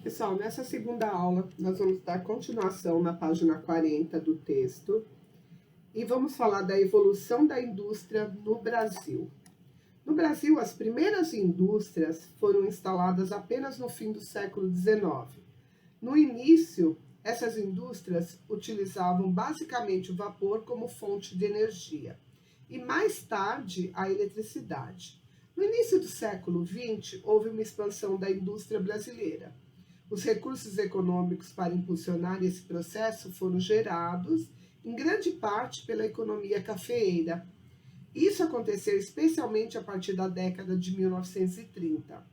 Pessoal, nessa segunda aula, nós vamos dar continuação na página 40 do texto e vamos falar da evolução da indústria no Brasil. No Brasil, as primeiras indústrias foram instaladas apenas no fim do século XIX. No início, essas indústrias utilizavam basicamente o vapor como fonte de energia e mais tarde a eletricidade. No início do século XX, houve uma expansão da indústria brasileira. Os recursos econômicos para impulsionar esse processo foram gerados, em grande parte, pela economia cafeeira. Isso aconteceu especialmente a partir da década de 1930,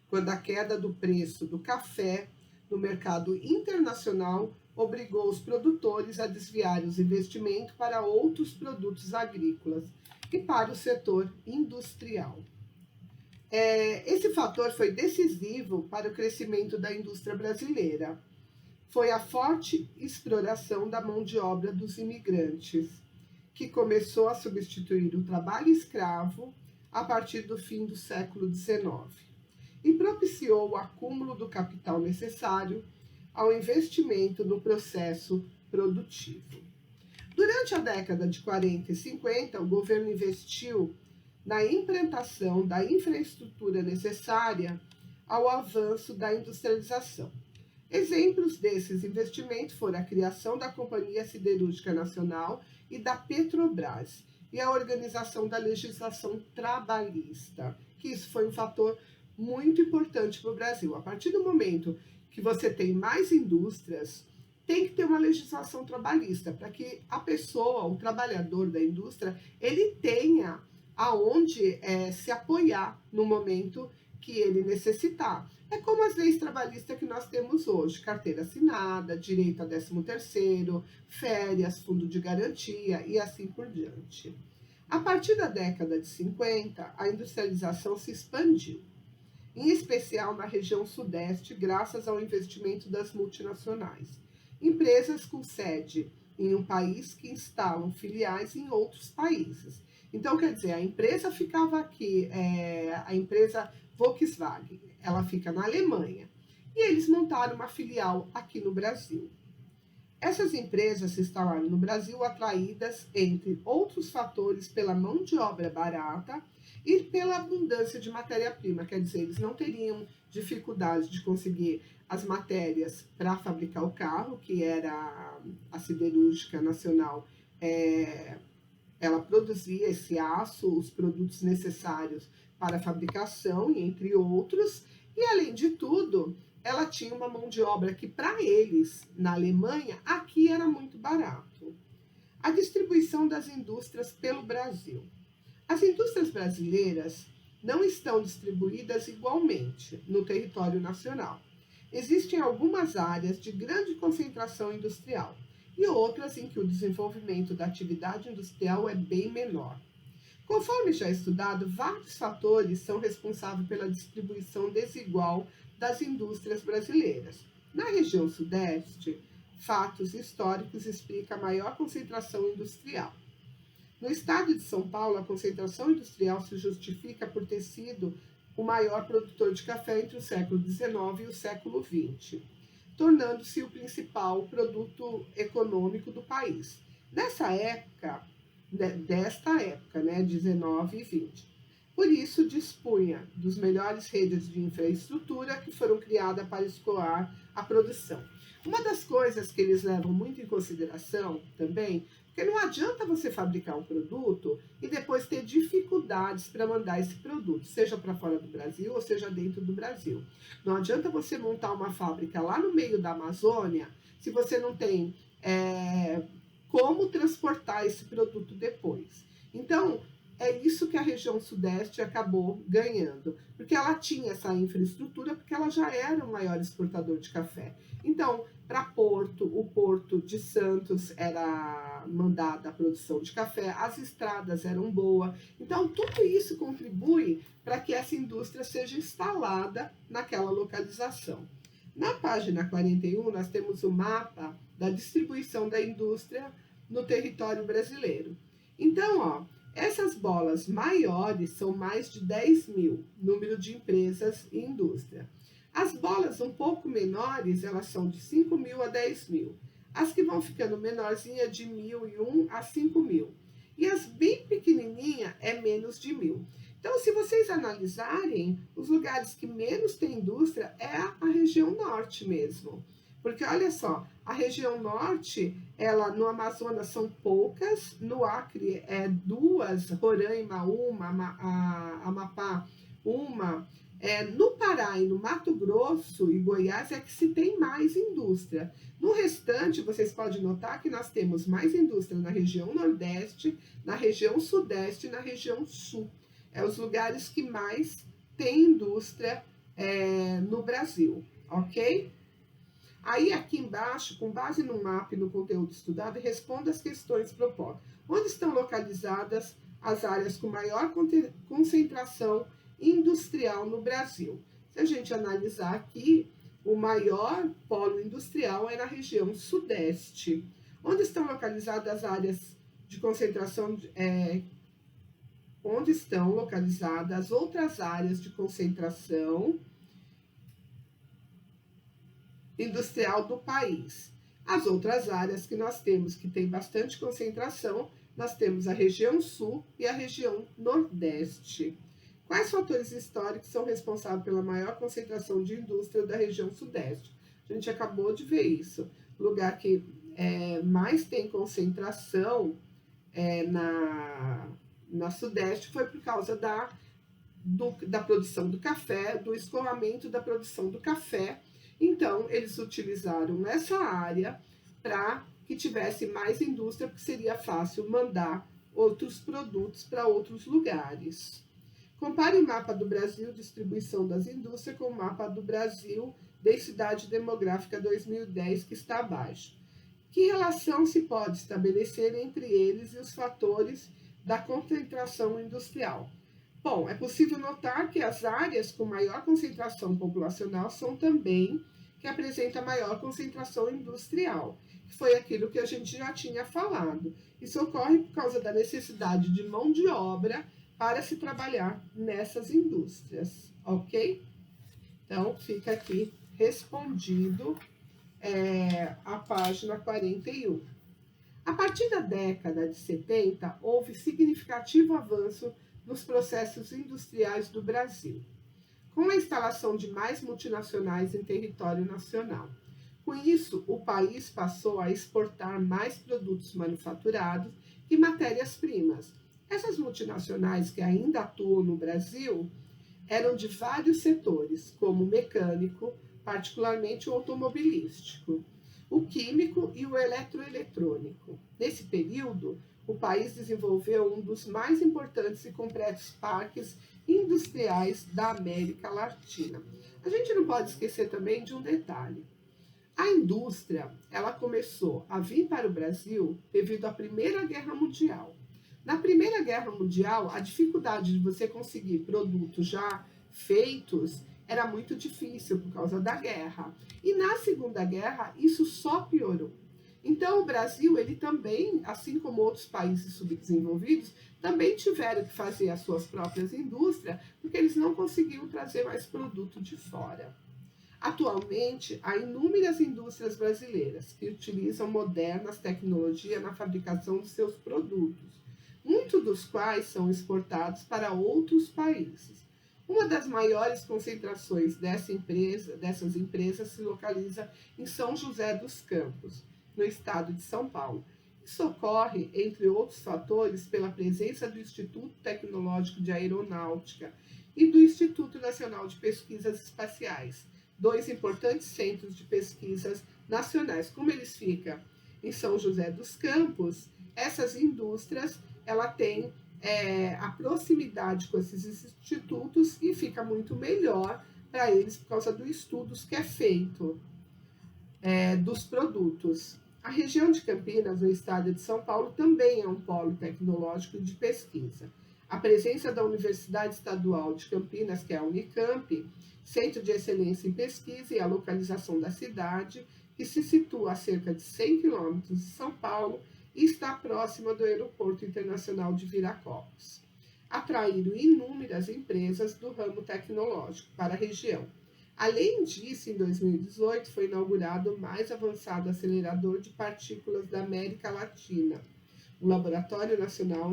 quando a queda do preço do café no mercado internacional obrigou os produtores a desviar os investimentos para outros produtos agrícolas e para o setor industrial. Esse fator foi decisivo para o crescimento da indústria brasileira. Foi a forte exploração da mão de obra dos imigrantes, que começou a substituir o trabalho escravo a partir do fim do século XIX e propiciou o acúmulo do capital necessário ao investimento no processo produtivo. Durante a década de 40 e 50, o governo investiu na implantação da infraestrutura necessária ao avanço da industrialização. Exemplos desses investimentos foram a criação da Companhia Siderúrgica Nacional e da Petrobras e a organização da legislação trabalhista, que isso foi um fator muito importante para o Brasil. A partir do momento que você tem mais indústrias, tem que ter uma legislação trabalhista para que a pessoa, o trabalhador da indústria, ele tenha aonde se apoiar no momento que ele necessitar. É como as leis trabalhistas que nós temos hoje: carteira assinada, direito a 13º, férias, fundo de garantia e assim por diante. A partir da década de 50, a industrialização se expandiu, em especial na região sudeste, graças ao investimento das multinacionais. Empresas com sede em um país que instalam filiais em outros países. Então, quer dizer, a empresa ficava aqui, a empresa Volkswagen, ela fica na Alemanha, e eles montaram uma filial aqui no Brasil. Essas empresas se instalaram no Brasil atraídas, entre outros fatores, pela mão de obra barata e pela abundância de matéria-prima, quer dizer, eles não teriam dificuldade de conseguir as matérias para fabricar o carro, que era a Siderúrgica Nacional, ela produzia esse aço, os produtos necessários para a fabricação, entre outros, e além de tudo, ela tinha uma mão de obra que para eles, na Alemanha, aqui era muito barato. A distribuição das indústrias pelo Brasil. As indústrias brasileiras não estão distribuídas igualmente no território nacional. Existem algumas áreas de grande concentração industrial e outras em que o desenvolvimento da atividade industrial é bem menor. Conforme já estudado, vários fatores são responsáveis pela distribuição desigual das indústrias brasileiras. Na região sudeste, fatos históricos explicam a maior concentração industrial. No estado de São Paulo, a concentração industrial se justifica por ter sido o maior produtor de café entre o século XIX e o século XX, tornando-se o principal produto econômico do país. Desta época, 19 e 20. Por isso, dispunha dos melhores redes de infraestrutura que foram criadas para escoar a produção. Uma das coisas que eles levam muito em consideração também, porque não adianta você fabricar um produto e depois ter dificuldades para mandar esse produto, seja para fora do Brasil ou seja dentro do Brasil. Não adianta você montar uma fábrica lá no meio da Amazônia se você não tem como transportar esse produto depois. Então, é isso que a região sudeste acabou ganhando, porque ela tinha essa infraestrutura, porque ela já era o maior exportador de café. Então, para Porto, o Porto de Santos era mandada a produção de café, as estradas eram boas. Então, tudo isso contribui para que essa indústria seja instalada naquela localização. Na página 41, nós temos o mapa da distribuição da indústria no território brasileiro. Então, essas bolas maiores são mais de 10 mil, número de empresas e indústria. As bolas um pouco menores, elas são de 5.000 a 10.000. As que vão ficando menorzinhas, de 1.001 a 5.000. E as bem pequenininhas é menos de 1.000. Então, se vocês analisarem, os lugares que menos tem indústria é a região norte mesmo. Porque, olha só, a região norte, ela no Amazonas são poucas, no Acre é 2, Roraima uma, Amapá uma, no Pará e no Mato Grosso e Goiás é que se tem mais indústria. No restante, vocês podem notar que nós temos mais indústria na região Nordeste, na região Sudeste e na região Sul. É os lugares que mais tem indústria no Brasil, ok? Aí, aqui embaixo, com base no mapa e no conteúdo estudado, responda as questões propostas. Onde estão localizadas as áreas com maior concentração industrial no Brasil? Se a gente analisar aqui, o maior polo industrial é na região sudeste. Onde estão localizadas as áreas de concentração, onde estão localizadas as outras áreas de concentração industrial do país? As outras áreas que nós temos, que tem bastante concentração, nós temos a região sul e a região nordeste. Quais fatores históricos são responsáveis pela maior concentração de indústria da região sudeste? A gente acabou de ver isso. O lugar que mais tem concentração na sudeste foi por causa da produção do café, do escoamento da produção do café. Então, eles utilizaram essa área para que tivesse mais indústria, porque seria fácil mandar outros produtos para outros lugares. Compare o mapa do Brasil, distribuição das indústrias, com o mapa do Brasil, densidade demográfica 2010, que está abaixo. Que relação se pode estabelecer entre eles e os fatores da concentração industrial? Bom, é possível notar que as áreas com maior concentração populacional são também que apresentam maior concentração industrial, que foi aquilo que a gente já tinha falado. Isso ocorre por causa da necessidade de mão de obra para se trabalhar nessas indústrias, ok? Então, fica aqui respondido a página 41. A partir da década de 70, houve significativo avanço nos processos industriais do Brasil, com a instalação de mais multinacionais em território nacional. Com isso, o país passou a exportar mais produtos manufaturados e matérias-primas. Essas multinacionais que ainda atuam no Brasil eram de vários setores, como o mecânico, particularmente o automobilístico, o químico e o eletroeletrônico. Nesse período, o país desenvolveu um dos mais importantes e completos parques industriais da América Latina. A gente não pode esquecer também de um detalhe. A indústria, ela começou a vir para o Brasil devido à Primeira Guerra Mundial. Na Primeira Guerra Mundial, a dificuldade de você conseguir produtos já feitos era muito difícil por causa da guerra. E na Segunda Guerra, isso só piorou. Então, o Brasil, ele também, assim como outros países subdesenvolvidos, também tiveram que fazer as suas próprias indústrias, porque eles não conseguiam trazer mais produto de fora. Atualmente, há inúmeras indústrias brasileiras que utilizam modernas tecnologias na fabricação de seus produtos, muitos dos quais são exportados para outros países. Uma das maiores concentrações dessas empresas se localiza em São José dos Campos, no estado de São Paulo. Isso ocorre, entre outros fatores, pela presença do Instituto Tecnológico de Aeronáutica e do Instituto Nacional de Pesquisas Espaciais, dois importantes centros de pesquisas nacionais. Como eles ficam em São José dos Campos, essas indústrias ela tem a proximidade com esses institutos e fica muito melhor para eles por causa dos estudos que é feito dos produtos. A região de Campinas, no estado de São Paulo, também é um polo tecnológico de pesquisa. A presença da Universidade Estadual de Campinas, que é a Unicamp, Centro de Excelência em Pesquisa, e a localização da cidade, que se situa a cerca de 100 quilômetros de São Paulo e está próxima do Aeroporto Internacional de Viracopos. Atraíram inúmeras empresas do ramo tecnológico para a região. Além disso, em 2018, foi inaugurado o mais avançado acelerador de partículas da América Latina, o Laboratório Nacional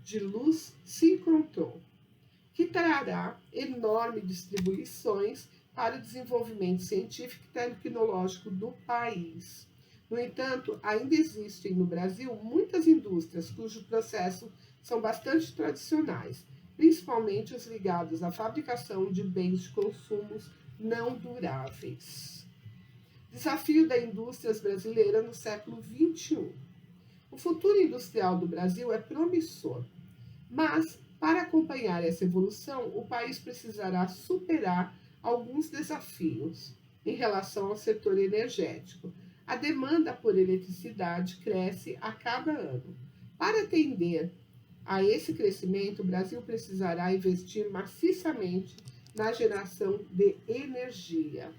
de Luz Sincrotron, que trará enormes distribuições para o desenvolvimento científico e tecnológico do país. No entanto, ainda existem no Brasil muitas indústrias cujos processos são bastante tradicionais, principalmente os ligados à fabricação de bens de consumo não duráveis. Desafio da indústria brasileira no século XXI. O futuro industrial do Brasil é promissor, mas, para acompanhar essa evolução, o país precisará superar alguns desafios em relação ao setor energético. A demanda por eletricidade cresce a cada ano. Para atender a esse crescimento, o Brasil precisará investir maciçamente na geração de energia.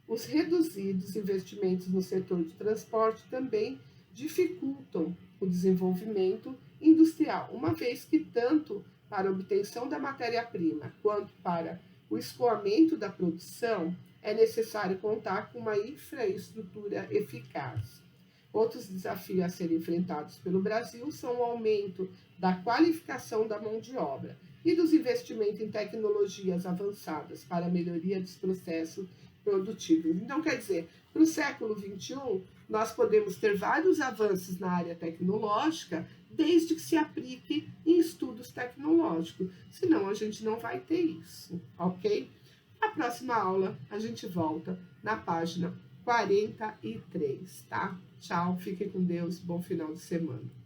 Os reduzidos investimentos no setor de transporte também dificultam o desenvolvimento industrial, uma vez que tanto para a obtenção da matéria-prima quanto para o escoamento da produção é necessário contar com uma infraestrutura eficaz. Outros desafios a serem enfrentados pelo Brasil são o aumento da qualificação da mão de obra e dos investimentos em tecnologias avançadas para a melhoria dos processos produtivos. Então, quer dizer, para o século XXI, nós podemos ter vários avanços na área tecnológica, desde que se aplique em estudos tecnológicos. Senão, a gente não vai ter isso, ok? Na próxima aula, a gente volta na página 43, tá? Tchau, fiquem com Deus, bom final de semana.